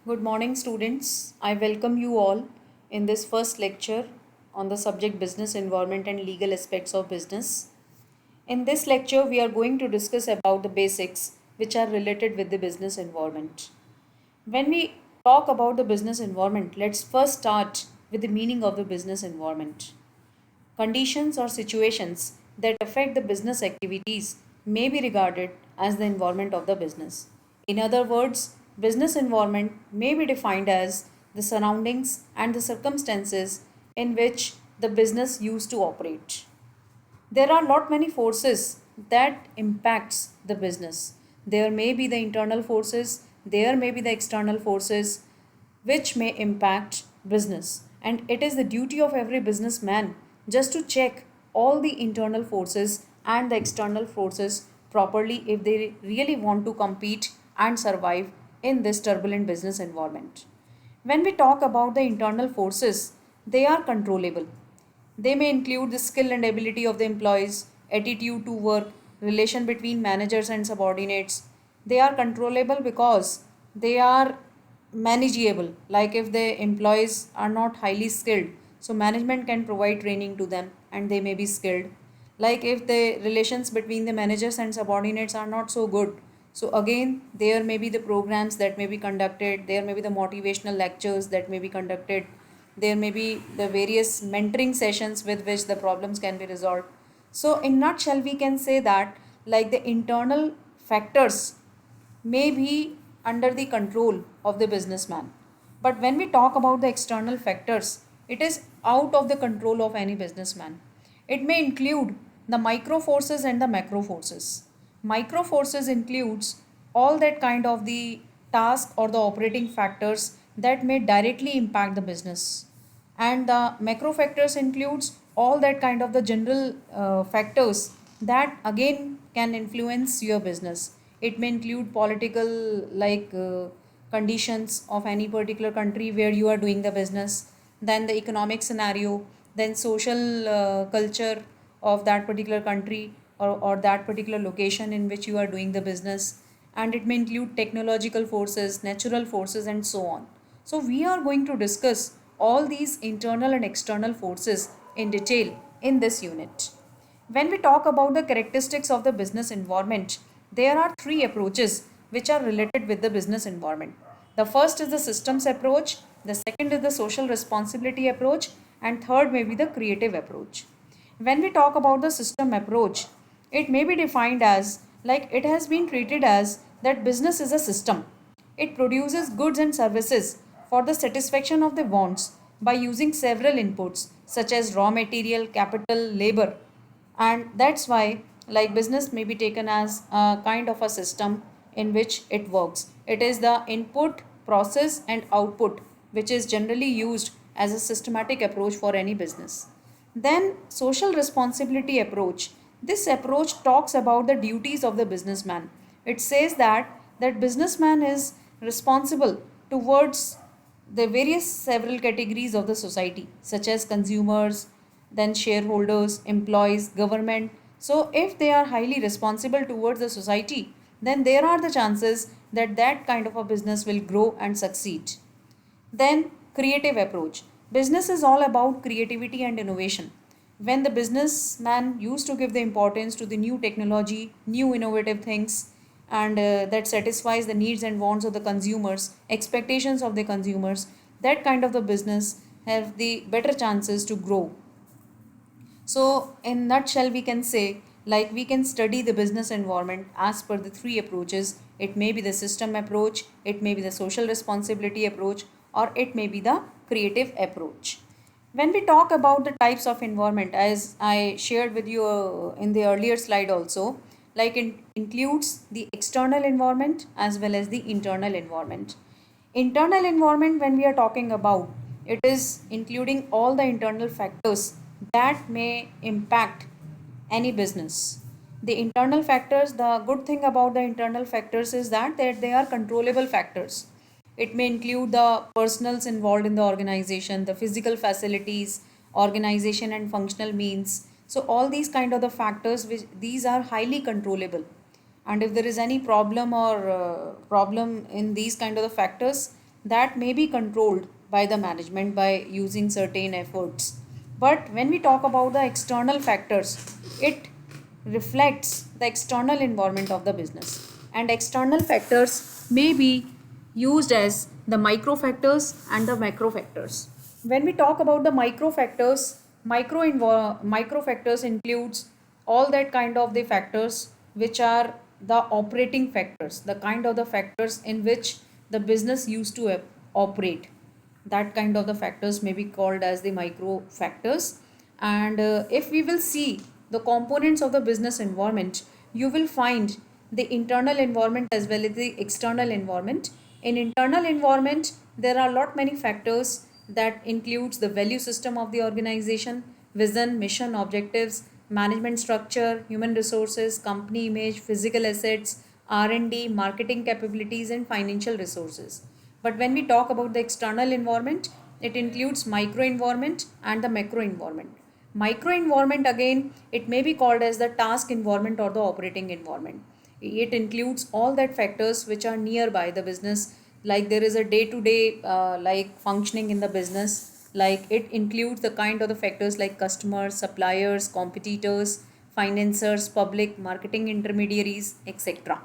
Good morning, students. I welcome you all in this first lecture on the subject business environment and legal aspects of business. In this lecture, we are going to discuss about the basics which are related with the business environment. When we talk about the business environment, let's first start with the meaning of the business environment. Conditions or situations that affect the business activities may be regarded as the environment of the business. In other words, business environment may be defined as the surroundings and the circumstances in which the business used to operate. There are lot many forces that impacts the business. There may be the internal forces, there may be the external forces which may impact business, and it is the duty of every businessman just to check all the internal forces and the external forces properly if they really want to compete and survive in this turbulent business environment. When we talk about the internal forces, they are controllable. They may include the skill and ability of the employees, attitude to work, relation between managers and subordinates. They are controllable because they are manageable. Like if the employees are not highly skilled, so management can provide training to them and they may be skilled. Like if the relations between the managers and subordinates are not so good, so again there may be the programs that may be conducted, there may be the motivational lectures that may be conducted, there may be the various mentoring sessions with which the problems can be resolved. So in nutshell we can say that like the internal factors may be under the control of the businessman, but when we talk about the external factors, it is out of the control of any businessman. It may include the micro forces and the macro forces. Micro forces includes all that kind of the task or the operating factors that may directly impact the business, and the macro factors includes all that kind of the general factors that again can influence your business. It may include political, like conditions of any particular country where you are doing the business, then the economic scenario, then social culture of that particular country, or that particular location in which you are doing the business, and it may include technological forces, natural forces, and so on. So we are going to discuss all these internal and external forces in detail in this unit. When we talk about the characteristics of the business environment, there are three approaches which are related with the business environment. The first is the systems approach, the second is the social responsibility approach, and third may be the creative approach. When we talk about the system approach, it may be defined as like it has been treated as that business is a system. It produces goods and services for the satisfaction of the wants by using several inputs such as raw material, capital, labor. And that's why like business may be taken as a kind of a system in which it works. It is the input, process, and output which is generally used as a systematic approach for any business. Then social responsibility approach. This approach talks about the duties of the businessman. It says that businessman is responsible towards the various several categories of the society such as consumers, then shareholders, employees, government. So if they are highly responsible towards the society, then there are the chances that that kind of a business will grow and succeed. Then, creative approach. Business is all about creativity and innovation. When the businessman used to give the importance to the new technology, new innovative things, and that satisfies the needs and wants of the consumers, expectations of the consumers, that kind of the business have the better chances to grow. So, in nutshell, we can say like we can study the business environment as per the three approaches. It may be the system approach, it may be the social responsibility approach, or it may be the creative approach. When we talk about the types of environment, as I shared with you in the earlier slide also, like it includes the external environment as well as the internal environment. Internal environment, when we are talking about, it is including all the internal factors that may impact any business. The internal factors, the good thing about the internal factors is that they are controllable factors. It may include the personals involved in the organization, the physical facilities, organization and functional means. So all these kind of the factors, which these are highly controllable, and if there is any problem or problem in these kind of the factors, that may be controlled by the management by using certain efforts. But when we talk about the external factors, it reflects the external environment of the business. And external factors may be used as the micro factors and the macro factors. When we talk about the micro factors, micro factors includes all that kind of the factors which are the operating factors, the kind of the factors in which the business used to operate. That kind of the factors may be called as the micro factors. And if we will see the components of the business environment, you will find the internal environment as well as the external environment. In internal environment, there are a lot many factors that includes the value system of the organization, vision, mission, objectives, management structure, human resources, company image, physical assets, R&D, marketing capabilities, and financial resources. But when we talk about the external environment, it includes micro environment and the macro environment. Micro environment, again, it may be called as the task environment or the operating environment. It includes all that factors which are nearby the business, like there is a day to day like functioning in the business. Like it includes the kind of the factors like customers, suppliers, competitors, financiers, public, marketing intermediaries, etc.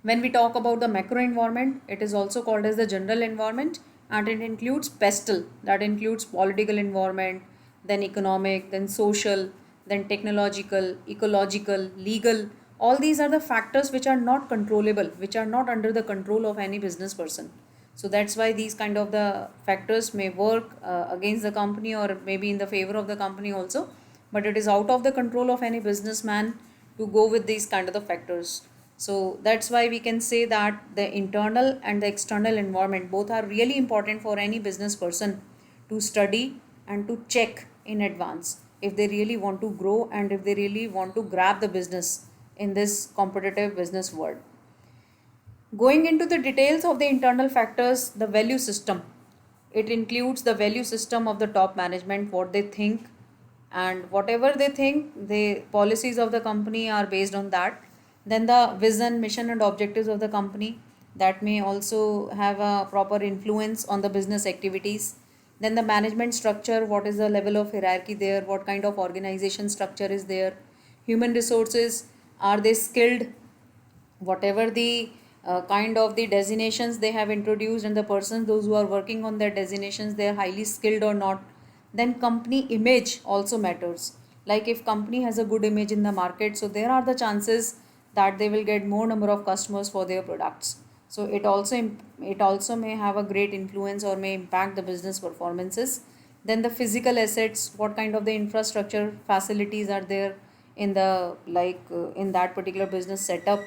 When we talk about the macro environment, it is also called as the general environment, and it includes pestle, that includes political environment, then economic, then social, then technological, ecological, legal. All these are the factors which are not controllable, which are not under the control of any business person. So that's why these kind of the factors may work against the company or maybe in the favor of the company also, but it is out of the control of any businessman to go with these kind of the factors. So that's why we can say that the internal and the external environment both are really important for any business person to study and to check in advance if they really want to grow and if they really want to grab the business in this competitive business world. Going into the details of the internal factors, the value system. It includes the value system of the top management, what they think, and whatever they think, the policies of the company are based on that. Then the vision, mission, and objectives of the company that may also have a proper influence on the business activities. Then the management structure, what is the level of hierarchy there, what kind of organization structure is there. Human resources, are they skilled, whatever the kind of the designations they have introduced, and the persons those who are working on their designations, they are highly skilled or not. Then company image also matters, like if company has a good image in the market, so there are the chances that they will get more number of customers for their products. So it also may have a great influence or may impact the business performances. Then the physical assets, what kind of the infrastructure facilities are there in the in that particular business setup.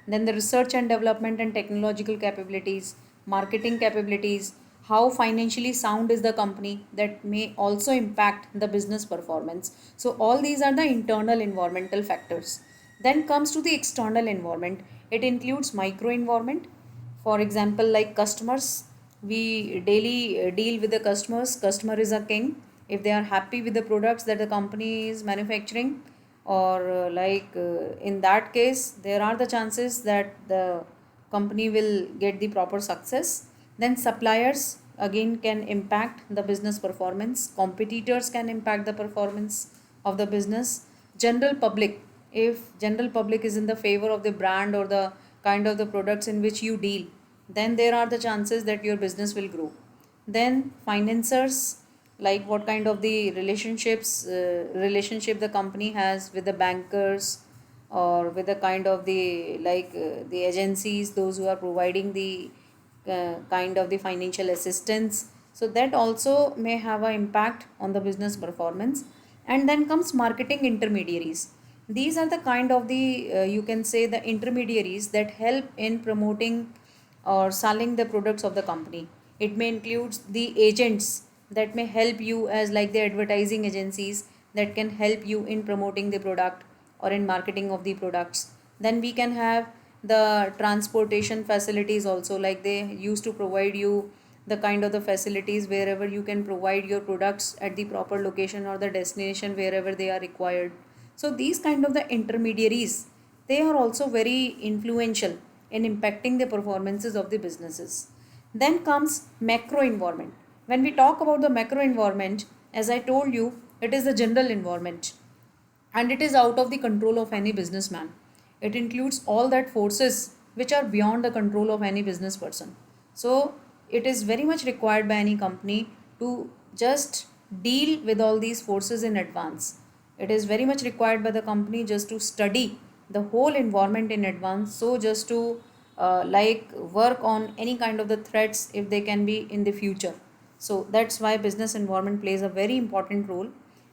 Then the research and development and technological capabilities, marketing capabilities, how financially sound is the company, that may also impact the business performance. So all these are the internal environmental factors. Then comes to the external environment. It includes micro environment. For example, like customers, we daily deal with the customers. Customer is a king. If they are happy with the products that the company is manufacturing, or in that case, there are the chances that the company will get the proper success. Then suppliers again can impact the business performance. Competitors can impact the performance of the business. General public, if general public is in the favor of the brand or the kind of the products in which you deal, then there are the chances that your business will grow. Then financiers, like what kind of the relationship the company has with the bankers, or with the kind of the the agencies, those who are providing the kind of the financial assistance. So that also may have an impact on the business performance. And then comes marketing intermediaries. These are the kind of the you can say the intermediaries that help in promoting or selling the products of the company. It may include the agents that may help you as like the advertising agencies that can help you in promoting the product or in marketing of the products. Then we can have the transportation facilities also, like they used to provide you the kind of the facilities wherever you can provide your products at the proper location or the destination wherever they are required. So these kind of the intermediaries, they are also very influential in impacting the performances of the businesses. Then comes macro environment. When we talk about the macro environment, as I told you, it is the general environment and it is out of the control of any businessman. It includes all that forces which are beyond the control of any business person. So it is very much required by any company to just deal with all these forces in advance. It is very much required by the company just to study the whole environment in advance, so just to work on any kind of the threats if they can be in the future. So that's why business environment plays a very important role.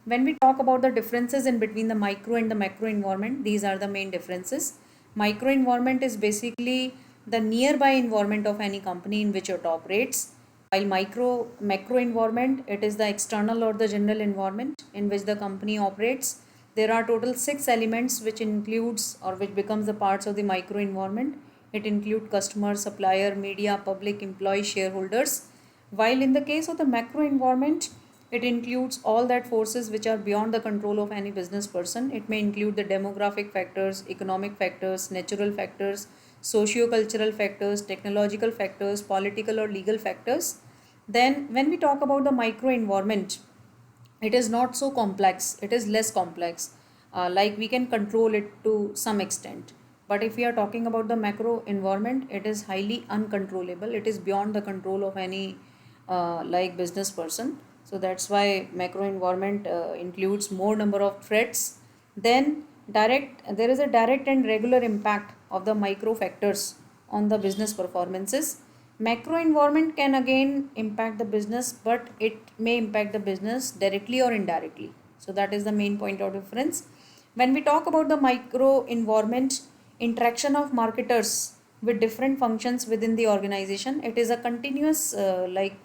When we talk about the differences in between the micro and the macro environment, these are the main differences. Micro environment is basically the nearby environment of any company in which it operates, while macro environment, it is the external or the general environment in which the company operates. There are total 6 elements which includes or which becomes the parts of the micro environment. It includes customer, supplier, media, public, employee, shareholders. While in the case of the macro environment, it includes all that forces which are beyond the control of any business person. It may include the demographic factors, economic factors, natural factors, socio-cultural factors, technological factors, political or legal factors. Then when we talk about the micro environment, it is not so complex, it is less complex. Like we can control it to some extent. But if we are talking about the macro environment, it is highly uncontrollable, it is beyond the control of any business person. So that's why macro environment includes more number of threats. Then there is a direct and regular impact of the micro factors on the business performances. Macro environment can again impact the business, but it may impact the business directly or indirectly. So that is the main point of difference. When we talk about the micro environment, interaction of marketers with different functions within the organization, it is a continuous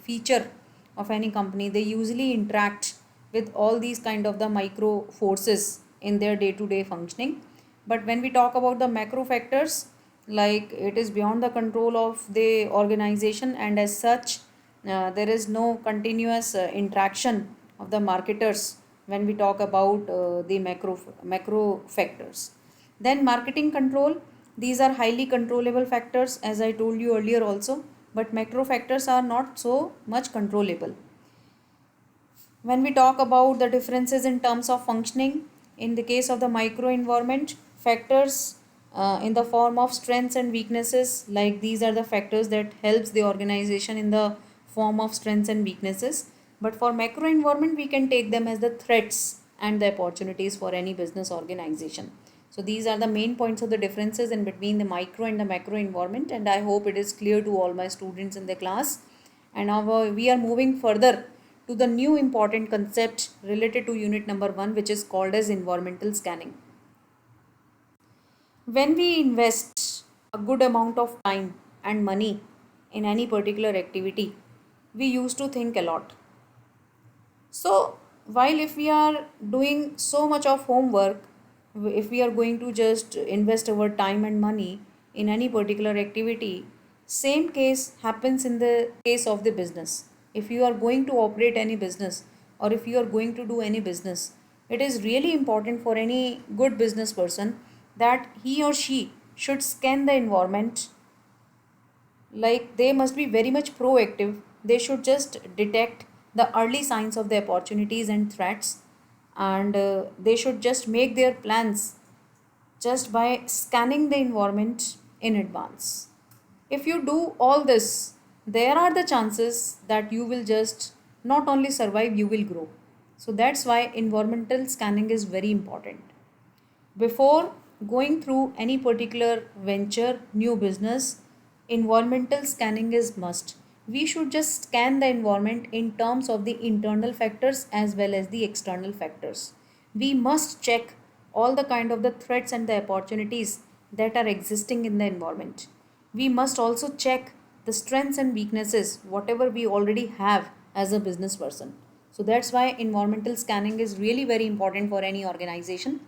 feature of any company. They usually interact with all these kind of the micro forces in their day to day functioning. But when we talk about the macro factors, like it is beyond the control of the organization, and as such there is no continuous interaction of the marketers when we talk about the macro factors. Then marketing control, these are highly controllable factors as I told you earlier also, but macro factors are not so much controllable. When we talk about the differences in terms of functioning, in the case of the micro environment, factors in the form of strengths and weaknesses, like these are the factors that helps the organization in the form of strengths and weaknesses. But for macro environment, we can take them as the threats and the opportunities for any business organization. So these are the main points of the differences in between the micro and the macro environment, and I hope it is clear to all my students in the class. And now we are moving further to the new important concept related to unit number 1, which is called as environmental scanning. When we invest a good amount of time and money in any particular activity, we used to think a lot. So, while if we are doing so much of homework, if we are going to just invest our time and money in any particular activity, same case happens in the case of the business. If you are going to operate any business or if you are going to do any business, it is really important for any good business person that he or she should scan the environment. Like they must be very much proactive. They should just detect the early signs of the opportunities and threats, and they should just make their plans just by scanning the environment in advance. If you do all this, there are the chances that you will just not only survive, you will grow. So that's why environmental scanning is very important. Before going through any particular venture, new business, environmental scanning is must. We should just scan the environment in terms of the internal factors as well as the external factors. We must check all the kind of the threats and the opportunities that are existing in the environment. We must also check the strengths and weaknesses, whatever we already have as a business person. So that's why environmental scanning is really very important for any organization.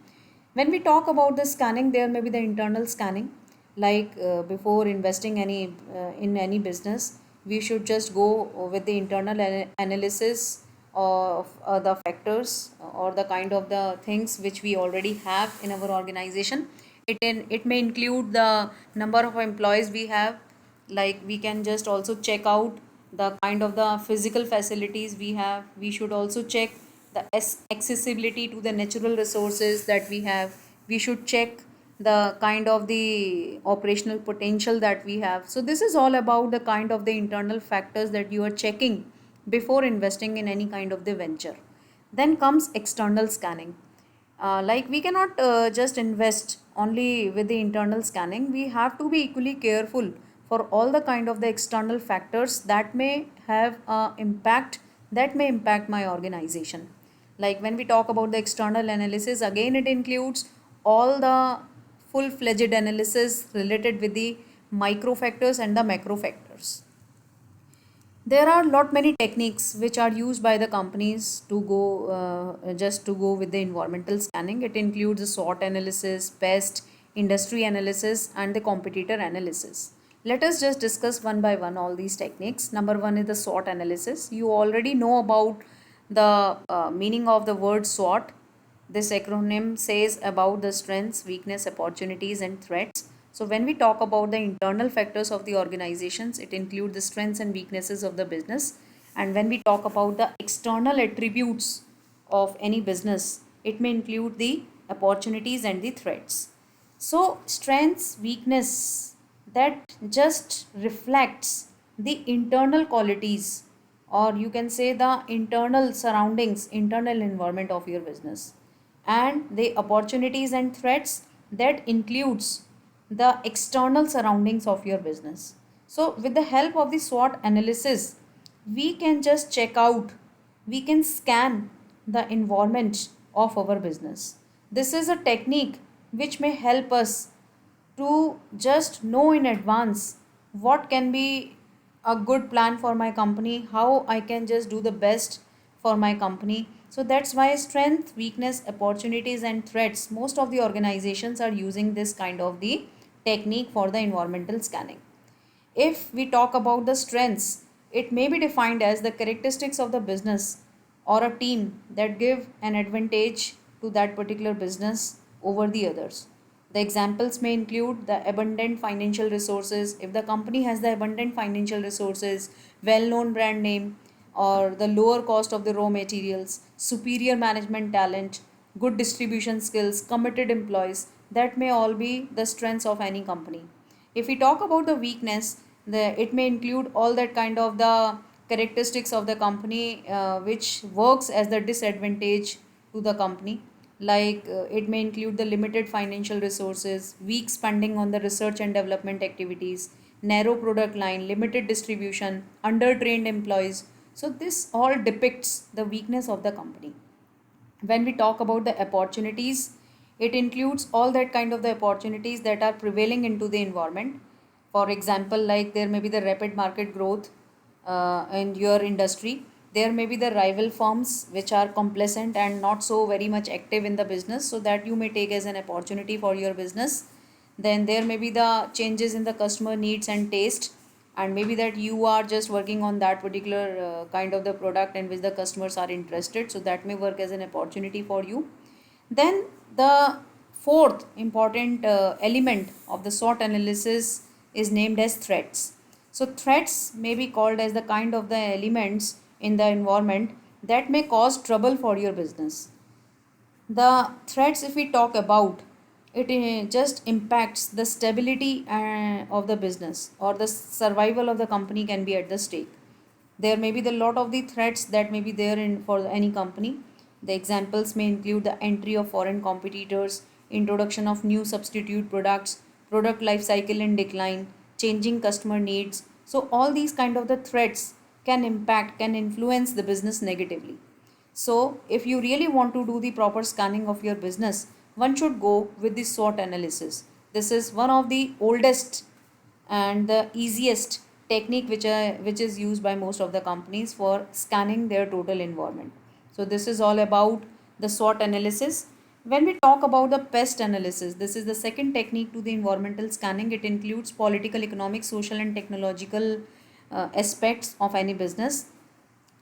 When we talk about the scanning, there may be the internal scanning. Before investing in any business, we should just go with the internal analysis of the factors or the kind of the things which we already have in our organization. It may include the number of employees we have, Like we can just also check out the kind of the physical facilities we have. We should also check the accessibility to the natural resources that we have. We should check the kind of the operational potential that we have. So this is all about the kind of the internal factors that you are checking before investing in any kind of the venture. Then comes external scanning. Like we cannot just invest only with the internal scanning. We have to be equally careful for all the kind of the external factors that may have impact, that may impact my organization. Like when we talk about the external analysis, again it includes all the full-fledged analysis related with the micro factors and the macro factors. There are lot many techniques which are used by the companies to go just to go with the environmental scanning. It includes the SWOT analysis, pest, industry analysis, and the competitor analysis. Let us just discuss one by one all these techniques. Number one is the SWOT analysis. You already know about the meaning of the word SWOT. This acronym says about the strengths, weakness, opportunities, and threats. So when we talk about the internal factors of the organizations, it includes the strengths and weaknesses of the business. And when we talk about the external attributes of any business, it may include the opportunities and the threats. So strengths, weakness, that just reflects the internal qualities, or you can say the internal surroundings, internal environment of your business. And the opportunities and threats, that includes the external surroundings of your business. So with the help of the SWOT analysis, we can just check out, we can scan the environment of our business. This is a technique which may help us to just know in advance what can be a good plan for my company, how I can just do the best for my company. So that's why strength, weakness, opportunities, and threats, most of the organizations are using this kind of the technique for the environmental scanning. If we talk about the strengths, it may be defined as the characteristics of the business or a team that give an advantage to that particular business over the others. The examples may include the abundant financial resources. If the company has the abundant financial resources, well known brand name, or the lower cost of the raw materials, superior management talent, good distribution skills, committed employees, that may all be the strengths of any company. If we talk about the weakness, it may include all that kind of the characteristics of the company which works as the disadvantage to the company. Like it may include the limited financial resources, weak spending on the research and development activities, narrow product line, limited distribution, under-trained employees. So this all depicts the weakness of the company. When we talk about the opportunities, it includes all that kind of the opportunities that are prevailing into the environment. For example, like there may be the rapid market growth in your industry. There may be the rival firms which are complacent and not so very much active in the business, so that you may take as an opportunity for your business. Then there may be the changes in the customer needs and taste, and maybe that you are just working on that particular kind of the product in which the customers are interested, so that may work as an opportunity for you. Then the fourth important element of the SWOT analysis is named as threats. So threats may be called as the kind of the elements in the environment that may cause trouble for your business. The threats, if we talk about, it just impacts the stability of the business, or the survival of the company can be at the stake. There may be the lot of the threats that may be there in for any company. The examples may include the entry of foreign competitors, introduction of new substitute products, product life cycle in decline, changing customer needs. So all these kind of the threats can impact, can influence the business negatively. So if you really want to do the proper scanning of your business, one should go with the SWOT analysis. This is one of the oldest and the easiest technique which is used by most of the companies for scanning their total environment. So this is all about the SWOT analysis. When we talk about the pest analysis, this is the second technique to the environmental scanning. It includes political, economic, social, and technological aspects of any business.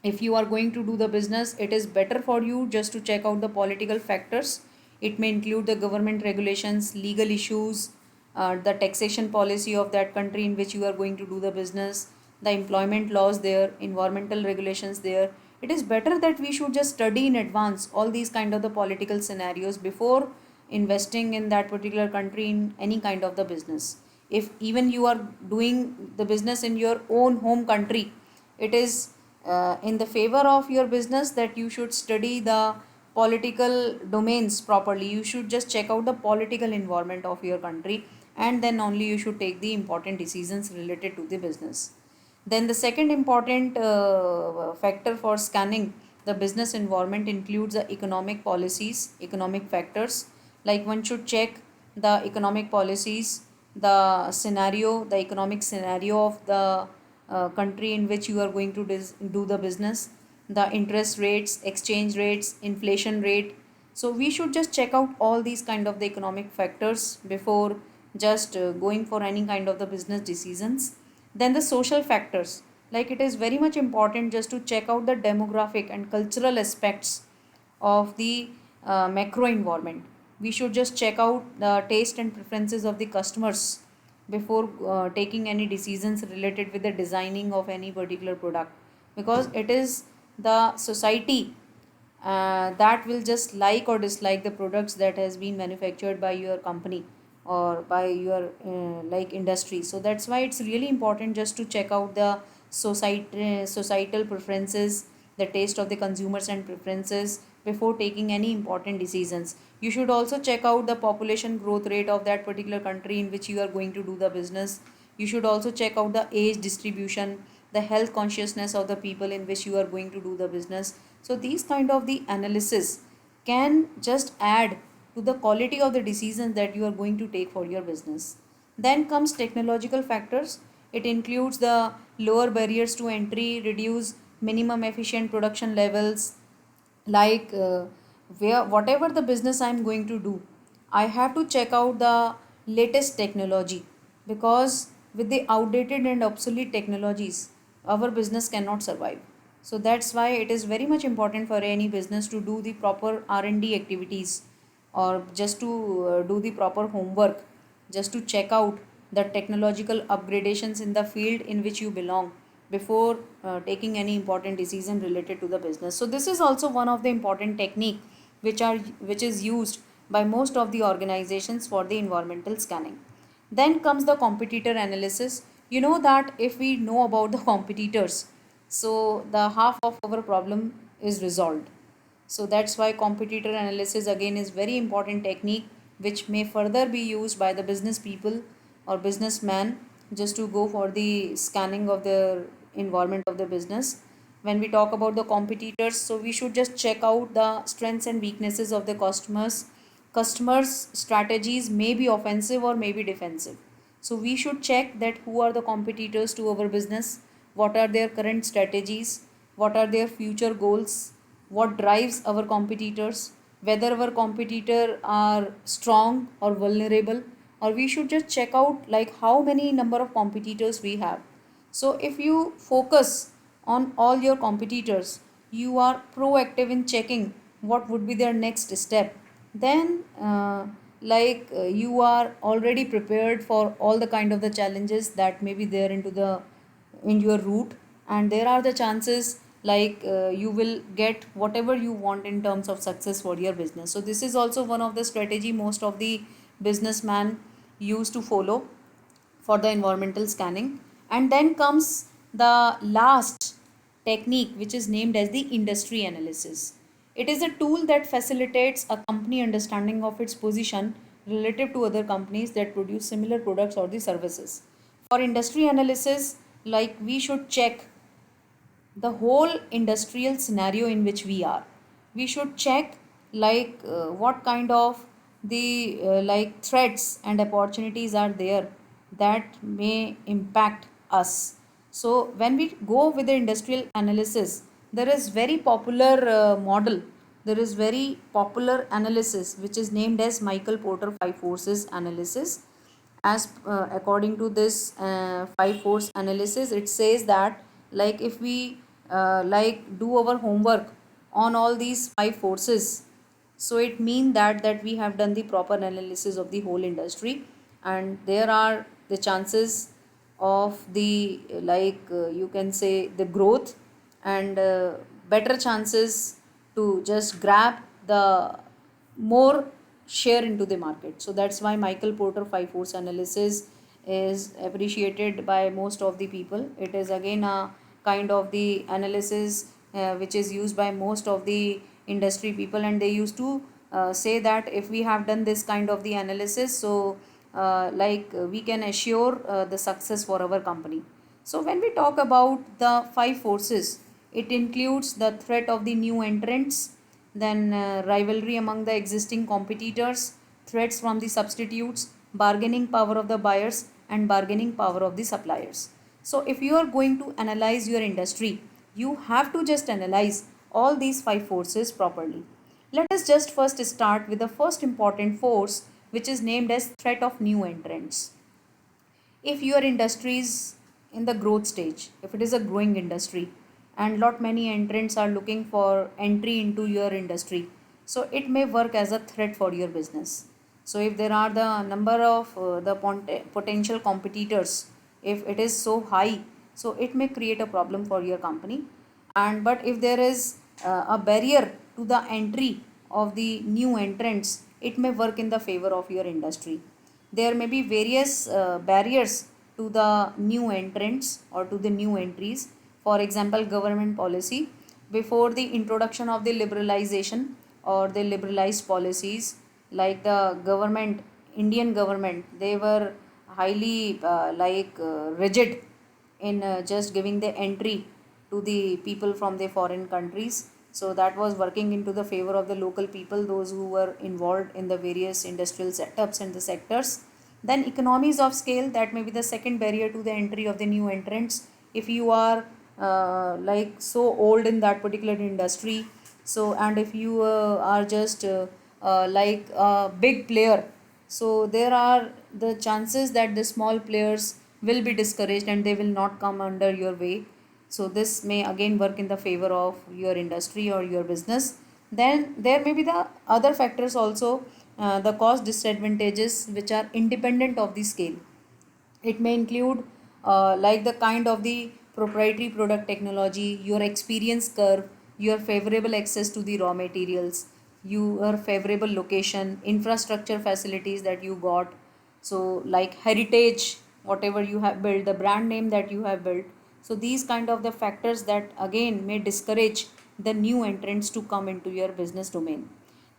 If you are going to do the business, it is better for you just to check out the political factors. It may include the government regulations, legal issues, the taxation policy of that country in which you are going to do the business, the employment laws there, environmental regulations there. It is better that we should just study in advance all these kind of the political scenarios before investing in that particular country in any kind of the business. If even you are doing the business in your own home country, it is in the favor of your business that you should study the political domains properly. You should just check out the political environment of your country, and then only you should take the important decisions related to the business. Then the second important factor for scanning the business environment includes the economic policies, economic factors. Like one should check the economic policies, the scenario, the economic scenario of the country in which you are going to do the business, the interest rates, exchange rates, inflation rate. So we should just check out all these kind of the economic factors before just going for any kind of the business decisions. Then the social factors, like it is very much important just to check out the demographic and cultural aspects of the macro environment. We should just check out the taste and preferences of the customers before taking any decisions related with the designing of any particular product, because it is the society that will just like or dislike the products that has been manufactured by your company or by your like industry. So that's why it's really important just to check out the societal preferences, the taste of the consumers and preferences before taking any important decisions. You should also check out the population growth rate of that particular country in which you are going to do the business. You should also check out the age distribution, the health consciousness of the people in which you are going to do the business. So these kind of the analysis can just add to the quality of the decisions that you are going to take for your business. Then comes technological factors. It includes the lower barriers to entry, reduce minimum efficient production levels. Like where whatever the business I'm going to do, I have to check out the latest technology, because with the outdated and obsolete technologies our business cannot survive. So that's why it is very much important for any business to do the proper R&D activities, or just to do the proper homework, just to check out the technological upgradations in the field in which you belong before taking any important decision related to the business. So this is also one of the important technique which is used by most of the organizations for the environmental scanning. Then comes the competitor analysis. You know that if we know about the competitors, so the half of our problem is resolved. So that's why competitor analysis again is very important technique which may further be used by the business people or businessman just to go for the scanning of the environment of the business. When we talk about the competitors, so we should just check out the strengths and weaknesses of the customers. Customers strategies may be offensive or may be defensive. So we should check that who are the competitors to our business, what are their current strategies, what are their future goals, what drives our competitors, whether our competitor are strong or vulnerable, or we should just check out like how many number of competitors we have. So if you focus on all your competitors, you are proactive in checking what would be their next step, then you are already prepared for all the kind of the challenges that may be there in your route, and there are the chances you will get whatever you want in terms of success for your business. So this is also one of the strategy most of the businessman used to follow for the environmental scanning. And then comes the last technique, which is named as the industry analysis. It is a tool that facilitates a company understanding of its position relative to other companies that produce similar products or the services. For industry analysis, like we should check the whole industrial scenario in which we are. We should check what kind of the threats and opportunities are there that may impact us. So when we go with the industrial analysis, there is very popular model, there is very popular analysis which is named as Michael Porter five forces analysis. As according to this five force analysis, it says that if we do our homework on all these five forces, so it means that we have done the proper analysis of the whole industry. and there are the chances of the you can say the growth and better chances to just grab the more share into the market. So that's why Michael Porter 5 force analysis is appreciated by most of the people. It is again a kind of the analysis which is used by most of the industry people, and they used to say that if we have done this kind of the analysis, so we can assure the success for our company. So when we talk about the 5 forces, it includes the threat of the new entrants, then rivalry among the existing competitors, threats from the substitutes, bargaining power of the buyers, and bargaining power of the suppliers. So if you are going to analyze your industry, you have to just analyze all these 5 forces properly. Let us just first start with the first important force, which is named as threat of new entrants. If your industry is in the growth stage, if it is a growing industry and lot many entrants are looking for entry into your industry, so it may work as a threat for your business. So if there are the number of potential competitors, if it is so high, so it may create a problem for your company. And but if there is a barrier to the entry of the new entrants, it may work in the favor of your industry. There may be various barriers to the new entrants or to the new entries. For example, government policy. Before the introduction of the liberalization or the liberalized policies, like the government, Indian government, they were highly rigid in just giving the entry to the people from the foreign countries. So that was working into the favor of the local people, those who were involved in the various industrial setups and the sectors. Then economies of scale, that may be the second barrier to the entry of the new entrants. If you are so old in that particular industry, so and if you are just like a big player, so there are the chances that the small players will be discouraged and they will not come under your way. So this may again work in the favor of your industry or your business. Then there may be the other factors also, the cost disadvantages which are independent of the scale. It may include like the kind of the proprietary product technology, your experience curve, your favorable access to the raw materials, your favorable location, infrastructure facilities that you got. So like heritage, whatever you have built, the brand name that you have built. So these kind of the factors that again may discourage the new entrants to come into your business domain.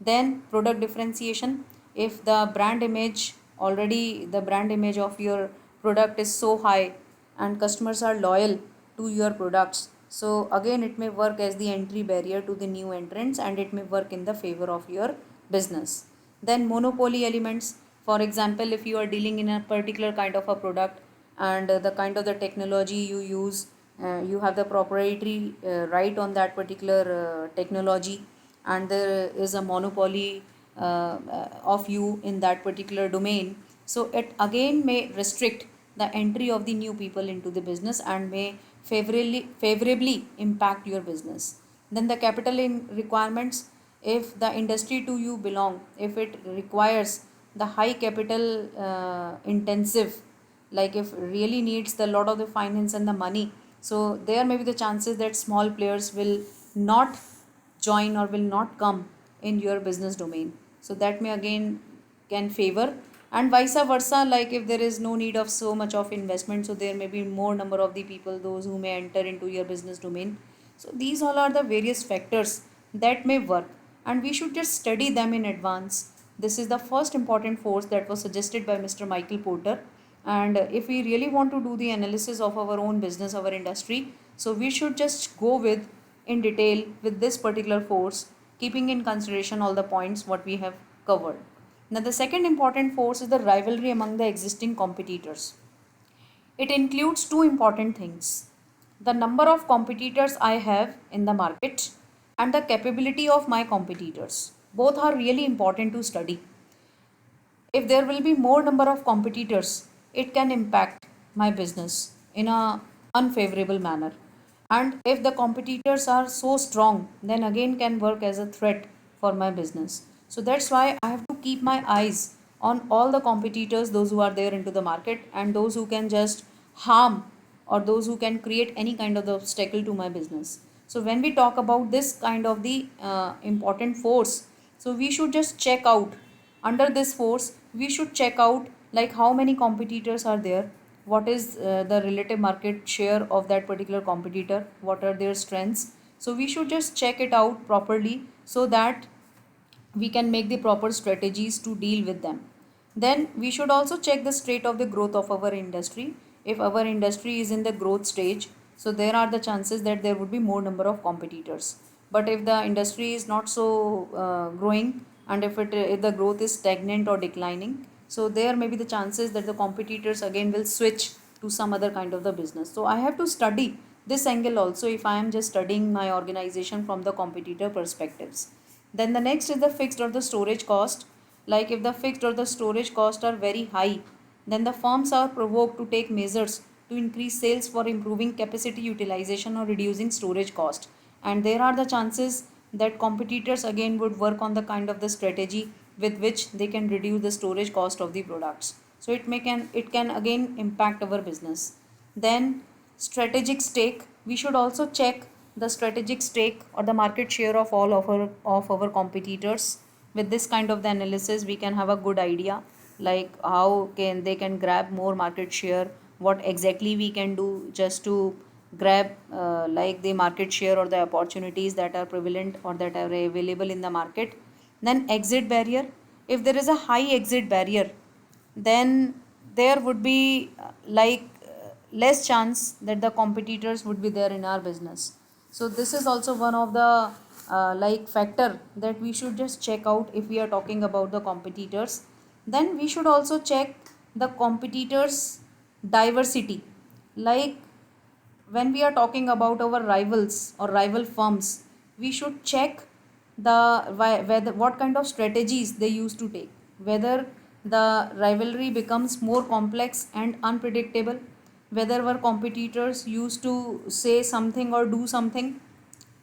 Then product differentiation. If the brand image, already the brand image of your product is so high and customers are loyal to your products, so again it may work as the entry barrier to the new entrants and it may work in the favor of your business. Then monopoly elements. For example, if you are dealing in a particular kind of a product and the kind of the technology you use, you have the proprietary right on that particular technology, and there is a monopoly of you in that particular domain, so it again may restrict the entry of the new people into the business and may favorably impact your business. Then the capital in requirements. If the industry to you belong, if it requires the high capital intensive, like if really needs the lot of the finance and the money, so there may be the chances that small players will not join or will not come in your business domain. So that may again can favor, and vice versa, like if there is no need of so much of investment, so there may be more number of the people, those who may enter into your business domain. So these all are the various factors that may work, and we should just study them in advance. This is the first important force that was suggested by Mr. Michael Porter. And if we really want to do the analysis of our own business, our industry, so we should just go with in detail with this particular force, keeping in consideration all the points what we have covered. Now the second important force is the rivalry among the existing competitors. It includes two important things: the number of competitors I have in the market and the capability of my competitors. Both are really important to study. If there will be more number of competitors, it can impact my business in a unfavorable manner. And if the competitors are so strong, then again can work as a threat for my business. So that's why I have to keep my eyes on all the competitors, those who are there into the market, and those who can just harm or those who can create any kind of the obstacle to my business. So when we talk about this kind of the important force, so we should just check out under this force, we should check out like how many competitors are there, what is the relative market share of that particular competitor, what are their strengths. So we should just check it out properly so that we can make the proper strategies to deal with them. Then we should also check the state of the growth of our industry. If our industry is in the growth stage, so there are the chances that there would be more number of competitors. But if the industry is not so growing, and if the growth is stagnant or declining, so there may be the chances that the competitors again will switch to some other kind of the business. So I have to study this angle also if I am just studying my organization from the competitor perspectives. Then the next is the fixed or the storage cost. Like if the fixed or the storage costs are very high, then the firms are provoked to take measures to increase sales for improving capacity utilization or reducing storage cost. And there are the chances that competitors again would work on the kind of the strategy with which they can reduce the storage cost of the products. So it can again impact our business. Then strategic stake, we should also check the strategic stake or the market share of all of our competitors. With this kind of the analysis we can have a good idea like how can they can grab more market share, what exactly we can do just to grab like the market share or the opportunities that are prevalent or that are available in the market. Then exit barrier, if there is a high exit barrier, then there would be less chance that the competitors would be there in our business. So this is also one of the factor that we should just check out if we are talking about the competitors. Then we should also check the competitors diversity. Like when we are talking about our rivals or rival firms, we should check whether what kind of strategies they used to take, whether the rivalry becomes more complex and unpredictable, whether our competitors used to say something or do something,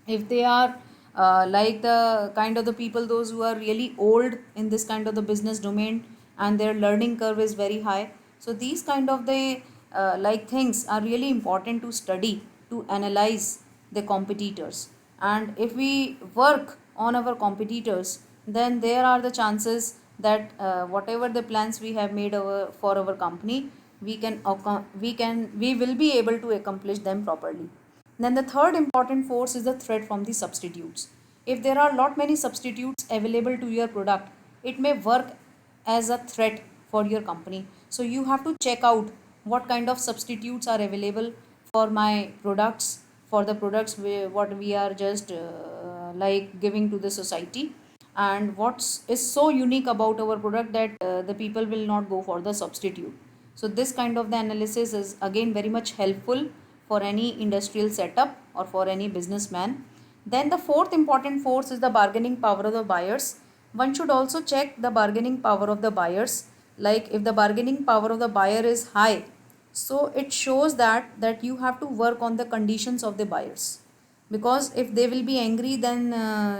if they are like the kind of the people those who are really old in this kind of the business domain and their learning curve is very high. So these kind of the things are really important to study, to analyze the competitors. And if we work on our competitors, then there are the chances that whatever the plans we have made for our company, we will be able to accomplish them properly. Then the third important force is the threat from the substitutes. If there are lot many substitutes available to your product, it may work as a threat for your company. So you have to check out what kind of substitutes are available for my products, for the products what we are just giving to the society, and what is so unique about our product that the people will not go for the substitute. So this kind of the analysis is again very much helpful for any industrial setup or for any businessman. Then the fourth important force is the bargaining power of the buyers. One should also check the bargaining power of the buyers. Like if the bargaining power of the buyer is high, so it shows that you have to work on the conditions of the buyers, because if they will be angry, then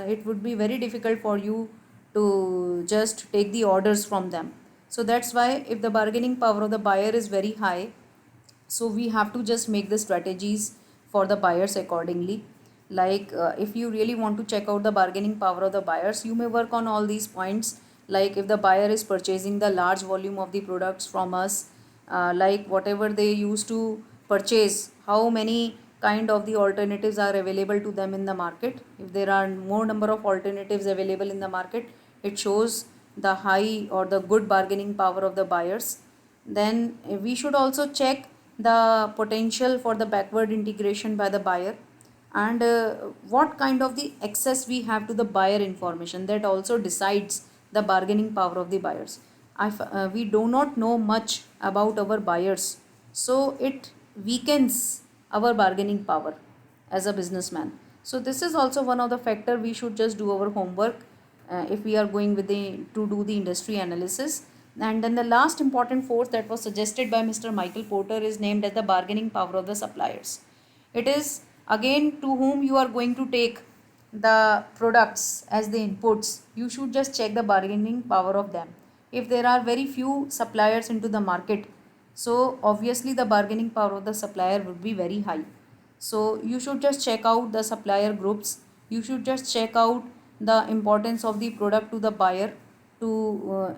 it would be very difficult for you to just take the orders from them. So that's why if the bargaining power of the buyer is very high, so we have to just make the strategies for the buyers accordingly. If you really want to check out the bargaining power of the buyers, you may work on all these points. Like if the buyer is purchasing the large volume of the products from us, like whatever they used to purchase, how many kind of the alternatives are available to them in the market. If there are more number of alternatives available in the market, it shows the high or the good bargaining power of the buyers. Then we should also check the potential for the backward integration by the buyer, and what kind of the access we have to the buyer information, that also decides the bargaining power of the buyers. If we do not know much about our buyers, so it weakens our bargaining power as a businessman. So this is also one of the factor we should just do our homework if we are going with the to do the industry analysis. And then the last important force that was suggested by Mr. Michael Porter is named as the bargaining power of the suppliers. It is again to whom you are going to take the products as the inputs. You should just check the bargaining power of them. if there are very few suppliers into the market, so obviously the bargaining power of the supplier would be very high. So you should just check out the supplier groups. You should just check out the importance of the product to the buyer, to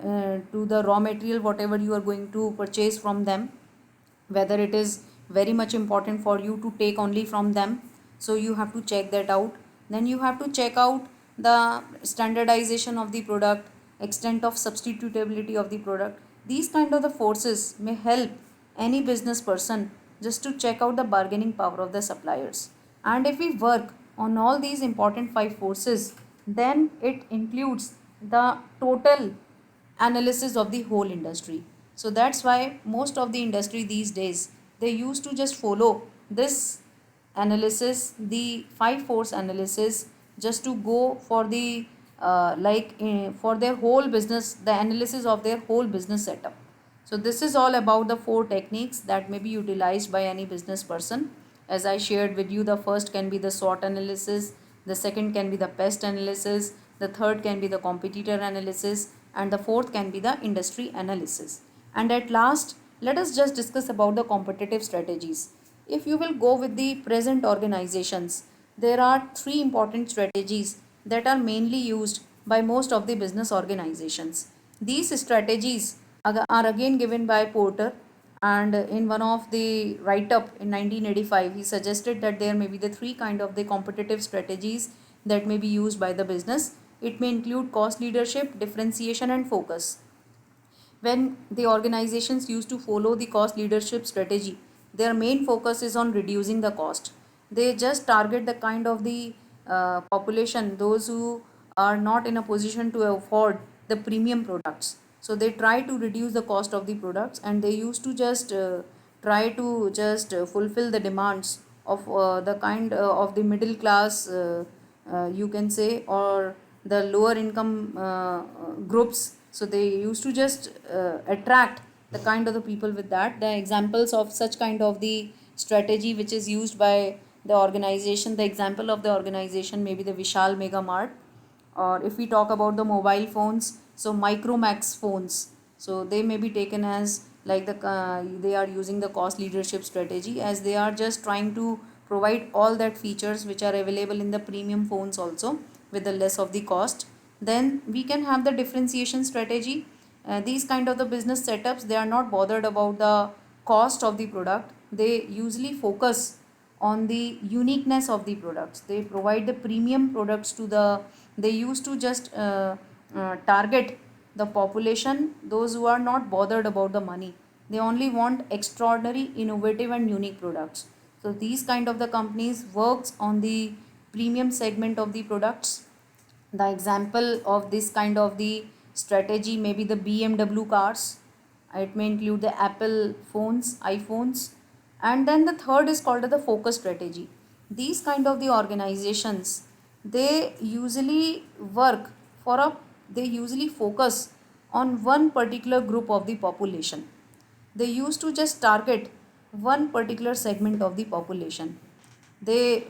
the raw material whatever you are going to purchase from them, whether it is very much important for you to take only from them. So you have to check that out. Then you have to check out the standardization of the product, extent of substitutability of the product. These kind of the forces may help any business person just to check out the bargaining power of the suppliers. And if we work on all these important five forces, then it includes the total analysis of the whole industry. So that's why most of the industry these days, they used to just follow this analysis, the five force analysis, just to go for the for their whole business, the analysis of their whole business setup. So this is all about the four techniques that may be utilized by any business person. As I shared with you, the first can be the SWOT analysis, the second can be the pest analysis, the third can be the competitor analysis, and the fourth can be the industry analysis. And at last, let us just discuss about the competitive strategies. If you will go with the present organizations, there are three important strategies that are mainly used by most of the business organizations. These strategies are again given by Porter, and in one of the write-up in 1985 he suggested that there may be the three kind of the competitive strategies that may be used by the business. It may include cost leadership, differentiation, and focus. When the organizations used to follow the cost leadership strategy, their main focus is on reducing the cost. They just target the kind of the population, those who are not in a position to afford the premium products. So they try to reduce the cost of the products, and they used to just try to just fulfill the demands of the kind of the middle class, you can say, or the lower income groups. So they used to just attract the kind of the people with that. The examples of such kind of the strategy which is used by the organization, the example of the organization may be the Vishal Mega Mart. Or if we talk about the mobile phones, so Micromax phones, so they may be taken as like they are using the cost leadership strategy, as they are just trying to provide all that features which are available in the premium phones also with the less of the cost. Then we can have the differentiation strategy. These kind of the business setups, they are not bothered about the cost of the product. They usually focus on the uniqueness of the products. They provide the premium products to the, they used to just target the population, those who are not bothered about the money. They only want extraordinary, innovative, and unique products. So these kind of the companies works on the premium segment of the products. The example of this kind of the strategy may be the BMW cars. It may include the Apple phones, iPhones. And then the third is called the focus strategy. These kind of the organizations, they usually work for a, they usually focus on one particular group of the population. They used to just target one particular segment of the population. They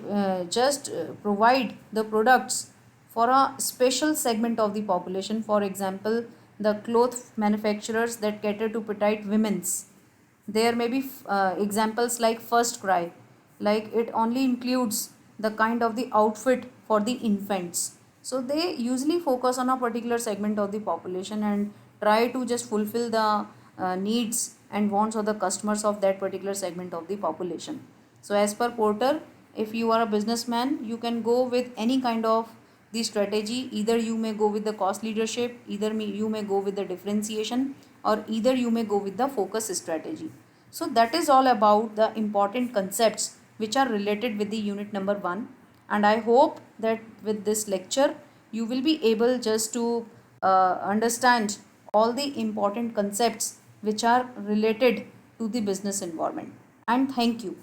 just provide the products for a special segment of the population. For example, the cloth manufacturers that cater to petite women's, there may be examples like First Cry, like it only includes the kind of the outfit for the infants. So they usually focus on a particular segment of the population and try to just fulfill the needs and wants of the customers of that particular segment of the population. So as per Porter, if you are a businessman, you can go with any kind of the strategy. Either you may go with the cost leadership, either you may go with the differentiation, or either you may go with the focus strategy. So that is all about the important concepts which are related with the unit number 1. And I hope that with this lecture you will be able just to understand all the important concepts which are related to the business environment. And thank you.